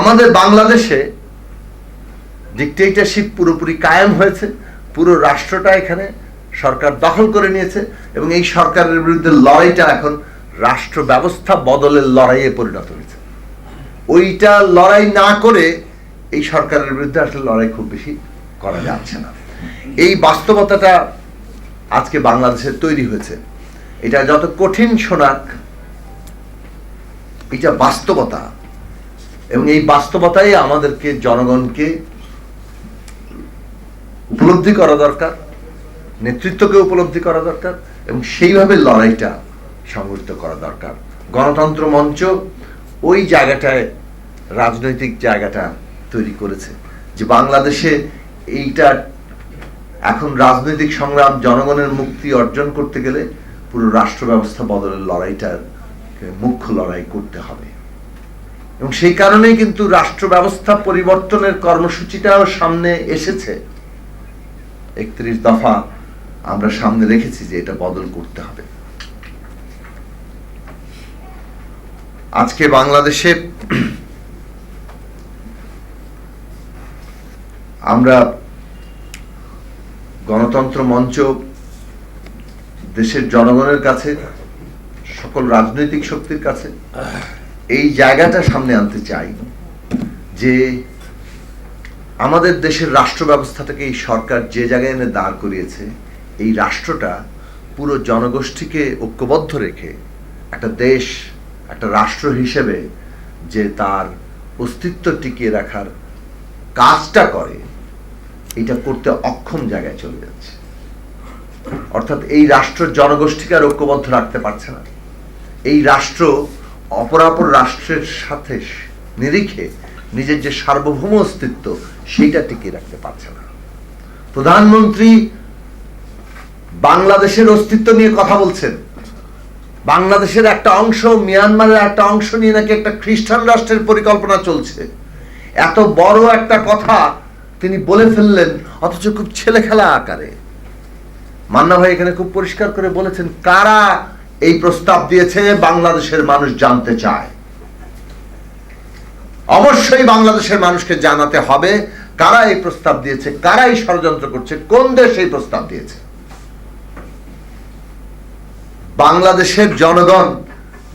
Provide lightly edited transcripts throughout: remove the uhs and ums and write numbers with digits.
আমাদের বাংলাদেশে ডিক্টেটরশিপ পুরোপুরি কায়েম হয়েছে, পুরো রাষ্ট্রটা এখানে সরকার দখল করে নিয়েছে এবং এই সরকারের বিরুদ্ধে লড়াইটা এখন রাষ্ট্র ব্যবস্থা বদলের লড়াইয়ে পরিণত হয়েছে। ওইটা লড়াই না করে এই সরকারের বিরুদ্ধে আসলে লড়াই খুব বেশি করা যাচ্ছে না। এই বাস্তবতাটা আজকে বাংলাদেশে তৈরি হয়েছে। এটা যত কঠিন শোনাক, এটা বাস্তবতা এবং এই বাস্তবতাই আমাদেরকে জনগণকে উপলব্ধি করা দরকার, নেতৃত্বকে উপলব্ধি করা দরকার এবং সেইভাবে লড়াইটা সংগঠিত করা দরকার। গণতন্ত্র মঞ্চ ওই জায়গাটায় রাজনৈতিক জায়গাটা তৈরি করেছে যে বাংলাদেশে এইটা এখন রাজনৈতিক সংগ্রাম, জনগণের মুক্তি অর্জন করতে গেলে পুরো রাষ্ট্র ব্যবস্থা বদলের লড়াইটার মুখ্য লড়াই করতে হবে এবং সেই কারণেই কিন্তু রাষ্ট্র ব্যবস্থা পরিবর্তনের কর্মসূচিটাও সামনে এসেছে। 31 দফা আমরা সামনে রেখেছি যে এটা বদল করতে হবে। আজকে বাংলাদেশে আমরা গণতন্ত্র মঞ্চ দেশের জনগণের কাছে, সকল রাজনৈতিক শক্তির কাছে এই জায়গাটা সামনে আনতে চাই যে আমাদের দেশের রাষ্ট্র ব্যবস্থাটাকে এই সরকার যে জায়গায় এনে দাঁড় করিয়েছে, এই রাষ্ট্রটা পুরো জনগোষ্ঠীকে ঐক্যবদ্ধ রেখে একটা দেশ, একটা রাষ্ট্র হিসেবে যে তার অস্তিত্ব টিকিয়ে রাখার কাজটা করে, এটা করতে অক্ষম জায়গায় চলে যাচ্ছে। অর্থাৎ এই রাষ্ট্র জনগোষ্ঠীকে আর ঐক্যবদ্ধ রাখতে পারছে না। এই রাষ্ট্র অপরাপর রাষ্ট্রের সাথে নিরিখে নিজের যে সার্বভৌম অস্তিত্ব সেইটা টিকিয়ে রাখতে পারছে না। প্রধানমন্ত্রী বাংলাদেশের অস্তিত্ব নিয়ে কথা বলছেন, বাংলাদেশের একটা অংশ, মিয়ানমারের একটা অংশ নিয়ে নাকি একটা খ্রিস্টান রাষ্ট্রের পরিকল্পনা চলছে। এত বড় একটা কথা তিনি বলে ফেললেন, অথচ খুব ছেলে খেলা আকারে। মান্না ভাই এখানে খুব পরিষ্কার করে বলেছেন কারা এই প্রস্তাব দিয়েছে বাংলাদেশের মানুষ জানতে চায়। অবশ্যই বাংলাদেশের মানুষকে জানাতে হবে কারা এই প্রস্তাব দিয়েছে, কারা এই ষড়যন্ত্র করছে, কোন দেশ এই প্রস্তাব দিয়েছে। বাংলাদেশের জনগণ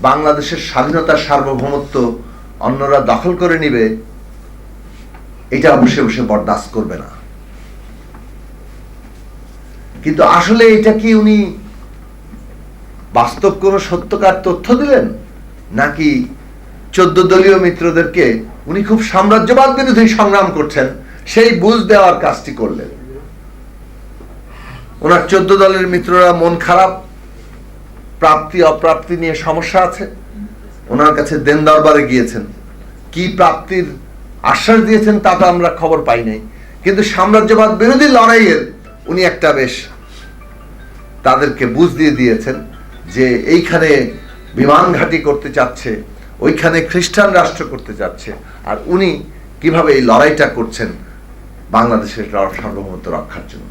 বাংলাদেশের স্বাধীনতা, সার্বভৌমত্ব অন্যরা দখল করে নিবে, এটা বসে বসে বরদাস্ত করবে না। কিন্তু আসলে এটা কি উনি বাস্তব কোন সত্যকার তথ্য দিলেন, নাকি 14 দলীয় মিত্রদেরকে উনি খুব সাম্রাজ্যবাদ বিরোধী সংগ্রাম করছেন সেই বুঝ দেওয়ার কাজটি করলেন? ওনার 14 দলের মিত্ররা মন খারাপ, প্রাপ্তি অপ্রাপ্তি নিয়ে সমস্যা আছে, ওনার কাছে দেন দরবারে গিয়েছেন। কি প্রাপ্তির আশ্বাস দিয়েছেন তা তো আমরা খবর পাই নাই, কিন্তু সাম্রাজ্যবাদ বিরোধী লড়াইয়ের উনি একটা বেশ তাদেরকে বুঝ দিয়ে দিয়েছেন যে এইখানে বিমান ঘাঁটি করতে চাচ্ছে, ওইখানে খ্রিস্টান রাষ্ট্র করতে চাচ্ছে, আর উনি কিভাবে এই লড়াইটা করছেন বাংলাদেশের সার্বভৌমত্ব রক্ষার জন্য।